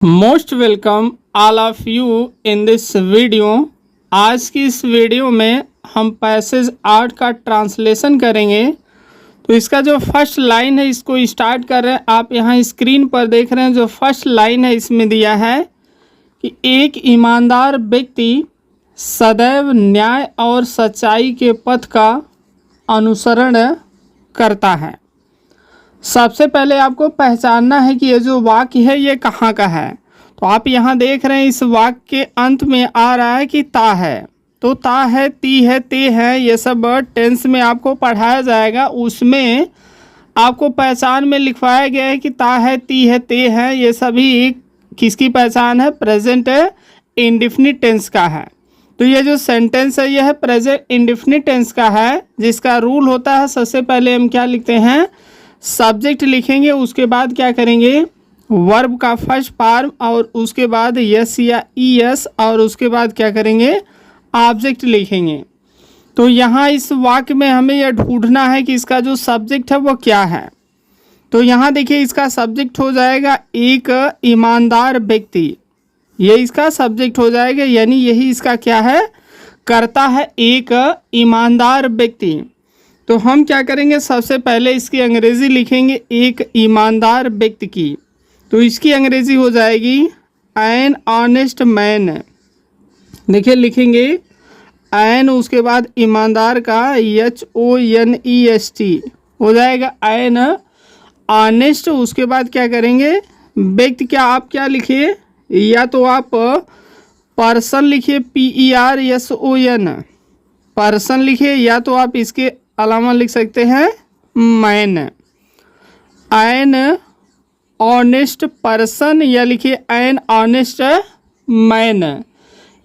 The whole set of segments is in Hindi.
Most welcome all of you in this video. आज की इस वीडियो में हम पैसेज 8 का ट्रांसलेशन करेंगे। तो इसका जो फर्स्ट लाइन है इसको स्टार्ट कर रहे हैं। आप यहाँ स्क्रीन पर देख रहे हैं जो फर्स्ट लाइन है इसमें दिया है कि एक ईमानदार व्यक्ति सदैव न्याय और सच्चाई के पथ का अनुसरण करता है। सबसे पहले आपको पहचानना है कि ये जो वाक्य है ये कहाँ का है। तो आप यहाँ देख रहे हैं इस वाक्य के अंत में आ रहा है कि ता है। तो ता है, ती है, ते है, ये सब टेंस में आपको पढ़ाया जाएगा। उसमें आपको पहचान में लिखवाया गया है कि ता है, ती है, ते है, ये सभी किसकी पहचान है? प्रेजेंट इंडेफिनिट टेंस का है। तो ये जो सेंटेंस है यह है प्रेजेंट इंडेफिनिट टेंस का है, जिसका रूल होता है सबसे पहले हम क्या लिखते हैं? सब्जेक्ट लिखेंगे, उसके बाद क्या करेंगे? वर्ब का फर्स्ट फॉर्म और उसके बाद यस या ईएस और उसके बाद क्या करेंगे? ऑब्जेक्ट लिखेंगे। तो यहाँ इस वाक्य में हमें यह ढूंढना है कि इसका जो सब्जेक्ट है वो क्या है। तो यहाँ देखिए इसका सब्जेक्ट हो जाएगा एक ईमानदार व्यक्ति। ये इसका सब्जेक्ट हो जाएगा, यानी यही इसका क्या है? करता है एक ईमानदार व्यक्ति। तो हम क्या करेंगे? सबसे पहले इसकी अंग्रेज़ी लिखेंगे एक ईमानदार व्यक्ति की। तो इसकी अंग्रेज़ी हो जाएगी एन ऑनेस्ट मैन। देखिए लिखेंगे एन, उसके बाद ईमानदार का HONEST हो जाएगा एन ऑनेस्ट। उसके बाद क्या करेंगे? व्यक्ति क्या आप क्या लिखिए? या तो आप पर्सन लिखिए PERSON पर्सन लिखिए, या तो आप इसके अलावा लिख सकते हैं मैन। एन ऑनेस्ट पर्सन या लिखिए एन ऑनेस्ट मैन,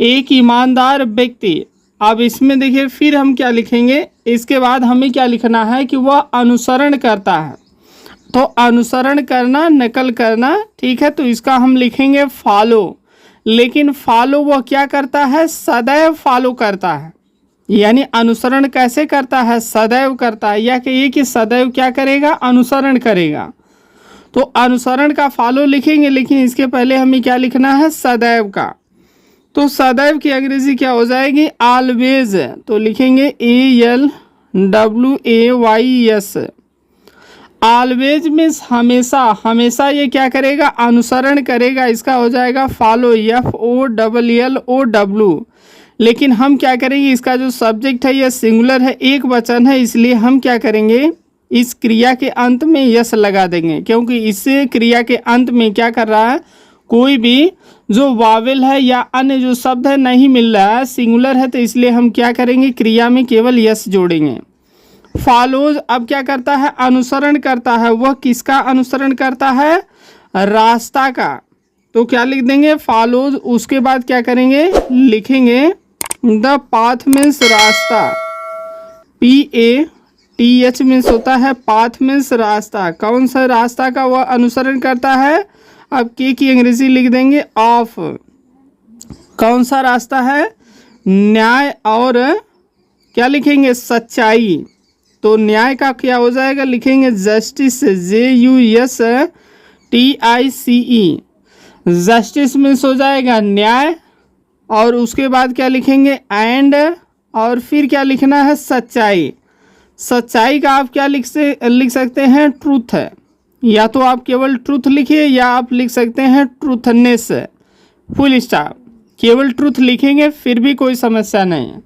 एक ईमानदार व्यक्ति। अब इसमें देखिए फिर हम क्या लिखेंगे? इसके बाद हमें क्या लिखना है कि वह अनुसरण करता है। तो अनुसरण करना, नकल करना, ठीक है। तो इसका हम लिखेंगे फॉलो। लेकिन फॉलो वह क्या करता है? सदैव फॉलो करता है। यानी अनुसरण कैसे करता है? सदैव करता है। या कहिए कि सदैव क्या करेगा? अनुसरण करेगा। तो अनुसरण का फॉलो लिखेंगे, लेकिन इसके पहले हमें क्या लिखना है? सदैव का। तो सदैव की अंग्रेजी क्या हो जाएगी? ऑलवेज। तो लिखेंगे ALWAYS। ऑलवेज मीन्स हमेशा। हमेशा ये क्या करेगा? अनुसरण करेगा। इसका हो जाएगा फॉलो, FOLLOW। लेकिन हम क्या करेंगे? इसका जो सब्जेक्ट है यह सिंगुलर है, एक वचन है, इसलिए हम क्या करेंगे? इस क्रिया के अंत में यस लगा देंगे, क्योंकि इससे क्रिया के अंत में क्या कर रहा है? कोई भी जो वावेल है या अन्य जो शब्द है नहीं मिल रहा है, सिंगुलर है, तो इसलिए हम क्या करेंगे? क्रिया में केवल यस जोड़ेंगे। फॉलोज अब क्या करता है? अनुसरण करता है। वह किसका अनुसरण करता है? रास्ता का। तो क्या लिख देंगे? फॉलोज। उसके बाद क्या करेंगे? लिखेंगे द पाथ मीन्स रास्ता। PATH मीन्स होता है पाथ मीन्स रास्ता। कौन सा रास्ता का वह अनुसरण करता है? अब के की अंग्रेजी लिख देंगे ऑफ। कौन सा रास्ता है? न्याय और क्या लिखेंगे? सच्चाई। तो न्याय का क्या हो जाएगा? लिखेंगे जस्टिस, JUSTICE। जस्टिस मीन्स हो जाएगा न्याय। और उसके बाद क्या लिखेंगे? एंड। और फिर क्या लिखना है? सच्चाई। सच्चाई का आप क्या लिख सकते हैं? ट्रूथ है। या तो आप केवल ट्रूथ लिखिए, या आप लिख सकते हैं ट्रूथनेस, फुल स्टॉप। केवल ट्रूथ लिखेंगे फिर भी कोई समस्या नहीं है।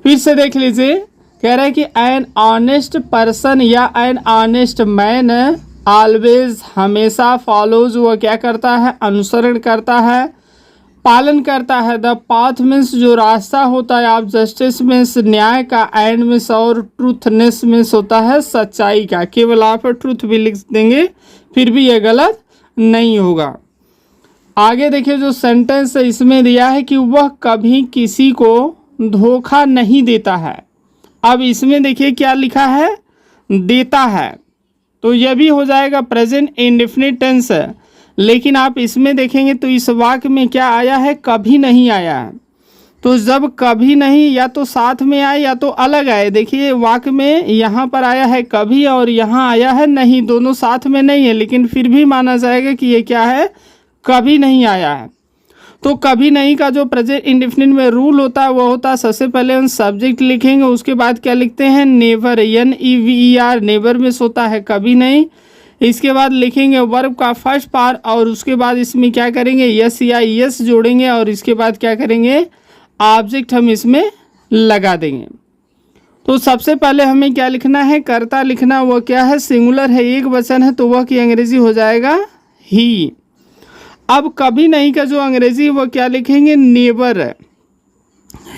फिर से देख लीजिए, कह रहा है कि एन ऑनेस्ट पर्सन या एन ऑनेस्ट मैन ऑलवेज हमेशा फॉलोज, वह क्या करता है? अनुसरण करता है, पालन करता है। द पाथ मीन्स जो रास्ता होता है, आप जस्टिस मीन्स न्याय का, एंड मीन्स और ट्रूथनेस मीन्स होता है सच्चाई का। केवल आप ट्रूथ भी लिख देंगे फिर भी यह गलत नहीं होगा। आगे देखिए जो सेंटेंस है इसमें दिया है कि वह कभी किसी को धोखा नहीं देता है। अब इसमें देखिए क्या लिखा है? देता है। तो यह भी हो जाएगा प्रेजेंट इंडेफिनिट टेंस। लेकिन आप इसमें देखेंगे तो इस वाक्य में क्या आया है? कभी नहीं आया है। तो जब कभी नहीं, या तो साथ में आए या तो अलग आए। देखिए वाक्य में यहाँ पर आया है कभी और यहाँ आया है नहीं, दोनों साथ में नहीं है, लेकिन फिर भी माना जाएगा कि ये क्या है? कभी नहीं आया है। तो कभी नहीं का जो प्रेजेंट इंडेफिनिट में रूल होता है वो होता है, सबसे पहले हम सब्जेक्ट लिखेंगे, उसके बाद क्या लिखते हैं, नेवर, NEVER, नेवर में होता है कभी नहीं। इसके बाद लिखेंगे वर्ब का फर्स्ट पार्ट और उसके बाद इसमें क्या करेंगे, यस या यस जोड़ेंगे और इसके बाद क्या करेंगे, ऑब्जेक्ट हम इसमें लगा देंगे। तो सबसे पहले हमें क्या लिखना है, कर्ता लिखना, वो क्या है, सिंगुलर है, एक वचन है, तो वह की अंग्रेजी हो जाएगा ही। अब कभी नहीं का जो अंग्रेजी वो क्या लिखेंगे, नेवर।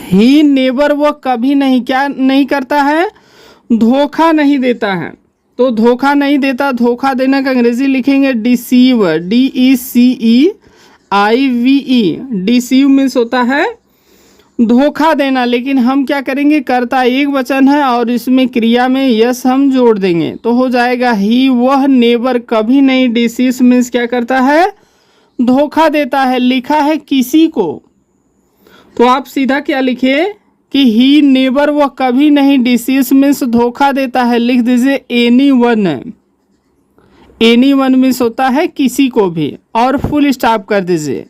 ही नेवर, वो कभी नहीं क्या नहीं करता है, धोखा नहीं देता है। तो धोखा नहीं देता, धोखा देना का अंग्रेजी लिखेंगे डिसीव, DECEIVE। डिसीव मीन्स होता है धोखा देना, लेकिन हम क्या करेंगे, कर्ता एक वचन है और इसमें क्रिया में यस हम जोड़ देंगे तो हो जाएगा ही, वह नेवर कभी नहीं, डिसीव मीन्स क्या करता है, धोखा देता है, लिखा है किसी को। तो आप सीधा क्या लिखिए कि ही नेवर, वह कभी नहीं, डिसीव मीन्स धोखा देता है, लिख दीजिए एनीवन। एनीवन मीन्स होता है किसी को भी, और फुल स्टॉप कर दीजिए।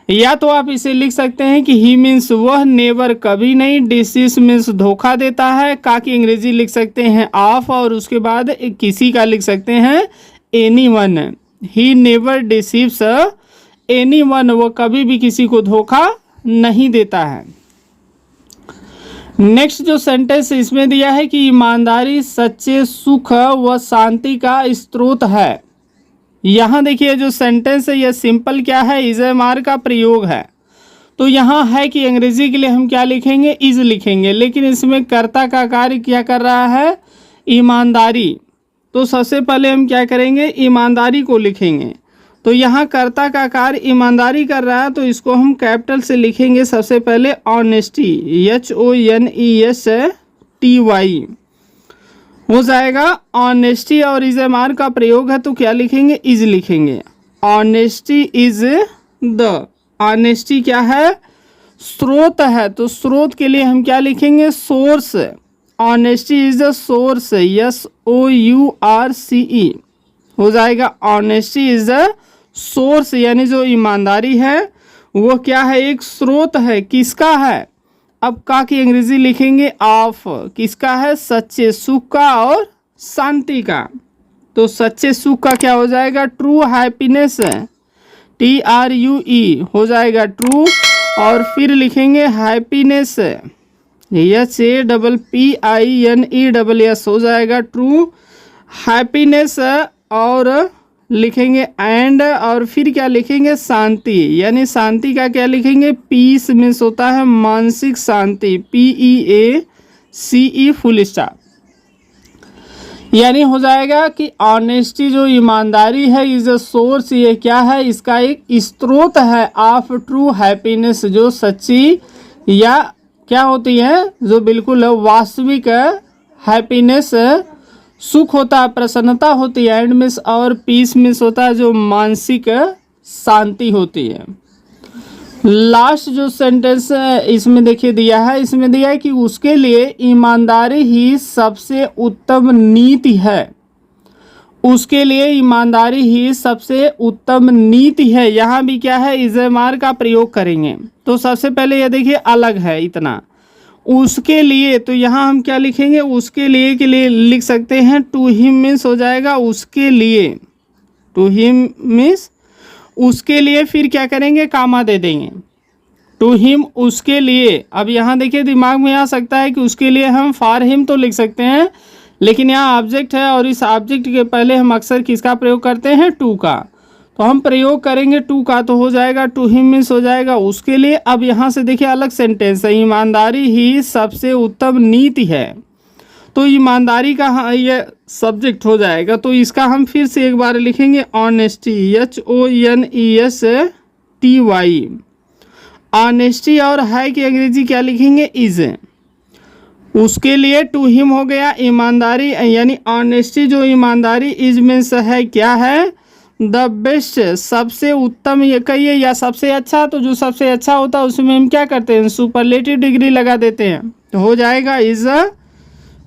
या तो आप इसे लिख सकते हैं कि ही मीन्स वह, नेवर कभी नहीं, डिसीव मीन्स धोखा देता है, का की अंग्रेजी लिख सकते हैं ऑफ और उसके बाद किसी का लिख सकते हैं anyone. He never deceives anyone, वो कभी भी किसी को धोखा नहीं देता है। नेक्स्ट जो सेंटेंस इसमें दिया है कि ईमानदारी सच्चे सुख व शांति का स्रोत है। यहाँ देखिए जो सेंटेंस है यह सिंपल क्या है, इज एम आर का प्रयोग है। तो यहाँ है कि अंग्रेजी के लिए हम क्या लिखेंगे, इज लिखेंगे, लेकिन इसमें कर्ता का कार्य क्या कर रहा है, ईमानदारी। तो सबसे पहले हम क्या करेंगे, ईमानदारी को लिखेंगे। तो यहाँ कर्ता का कार्य ईमानदारी कर रहा है, तो इसको हम कैपिटल से लिखेंगे सबसे पहले ऑनेस्टी, HONESTY हो जाएगा ऑनेस्टी, और इज एम आर का प्रयोग है तो क्या लिखेंगे, इज लिखेंगे। ऑनेस्टी इज द, ऑनेस्टी क्या है, स्रोत है, तो स्रोत के लिए हम क्या लिखेंगे, source. Honesty is the source, SOURCE हो जाएगा। ऑनेस्टी इज द सोर्स, यानी जो ईमानदारी है वो क्या है, एक स्रोत है, किसका है, अब का की अंग्रेजी लिखेंगे ऑफ, किसका है, सच्चे सुख का और शांति का। तो सच्चे सुख का क्या हो जाएगा, ट्रू हैप्पीनेस, TRUE हो जाएगा ट्रू, और फिर लिखेंगे हैप्पीनेस, HAPPINESS हो जाएगा ट्रू हैप्पीनेस, और लिखेंगे एंड, और फिर क्या लिखेंगे, शांति, यानी शांति का क्या लिखेंगे, पीस मीन्स होता है मानसिक शांति, PEACE फुल स्टॉप। यानी हो जाएगा कि ऑनेस्टी जो ईमानदारी है इज अ सोर्स, ये क्या है, इसका एक स्रोत है, ऑफ ट्रू हैप्पीनेस, जो सच्ची या क्या होती है, जो बिल्कुल वास्तविक हैप्पीनेस सुख होता है, प्रसन्नता होती है, एंड मिस, और पीस मिस होता है जो मानसिक शांति होती है। लास्ट जो सेंटेंस इसमें देखिए दिया है, इसमें दिया है कि उसके लिए ईमानदारी ही सबसे उत्तम नीति है। उसके लिए ईमानदारी ही सबसे उत्तम नीति है। यहाँ भी क्या है, इज एम आर का प्रयोग करेंगे। तो सबसे पहले ये देखिए अलग है इतना, उसके लिए, तो यहाँ हम क्या लिखेंगे, उसके लिए के लिए लिख सकते हैं टू हिम मीन्स हो जाएगा उसके लिए, टू हिम मीन्स उसके लिए, फिर क्या करेंगे, कामा दे देंगे, टू हिम उसके लिए। अब यहाँ देखिए दिमाग में आ सकता है कि उसके लिए हम फॉर हिम तो लिख सकते हैं, लेकिन यहाँ ऑब्जेक्ट है और इस ऑब्जेक्ट के पहले हम अक्सर किसका प्रयोग करते हैं, टू का। तो हम प्रयोग करेंगे टू का, तो हो जाएगा टू हिम मीन्स हो जाएगा उसके लिए। अब यहाँ से देखिए अलग सेंटेंस है, ईमानदारी ही सबसे उत्तम नीति है। तो ईमानदारी का ये सब्जेक्ट हो जाएगा, तो इसका हम फिर से एक बार लिखेंगे ऑनेस्टी, HONESTY। ऑनेस्टी और है की अंग्रेजी क्या लिखेंगे, इज। उसके लिए टू हिम हो गया, ईमानदारी यानी ऑनेस्टी जो ईमानदारी, इज मीन्स है क्या है, द बेस्ट सबसे उत्तम, ये कहिए या सबसे अच्छा, तो जो सबसे अच्छा होता है उसमें हम क्या करते हैं, सुपरलेटिव डिग्री लगा देते हैं, तो हो जाएगा इज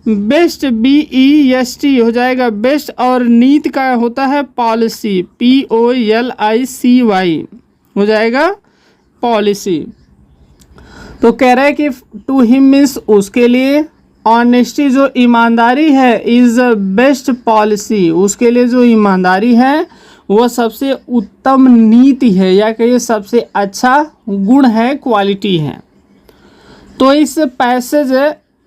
बेस्ट BEST हो जाएगा बेस्ट, और नीति का होता है पॉलिसी POLICY हो जाएगा पॉलिसी। तो कह रहा है कि टू हिम मीन्स उसके लिए, ऑनेस्टी जो ईमानदारी है इज़ बेस्ट पॉलिसी, उसके लिए जो ईमानदारी है वह सबसे उत्तम नीति है, या कहिए सबसे अच्छा गुण है, क्वालिटी है। तो इस पैसेज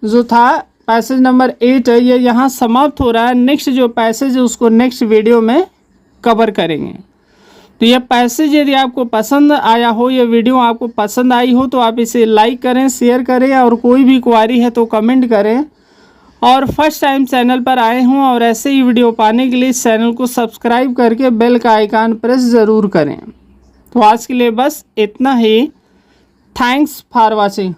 जो था पैसेज नंबर 8 है, ये यहाँ समाप्त हो रहा है। नेक्स्ट जो पैसेज है उसको नेक्स्ट वीडियो में कवर करेंगे। तो ये पैसेज यदि आपको पसंद आया हो, ये वीडियो आपको पसंद आई हो, तो आप इसे लाइक करें, शेयर करें, और कोई भी क्वारी है तो कमेंट करें। और फर्स्ट टाइम चैनल पर आए हों और ऐसे ही वीडियो पाने के लिए चैनल को सब्सक्राइब करके बेल का आइकन प्रेस ज़रूर करें। तो आज के लिए बस इतना ही। Thanks for watching.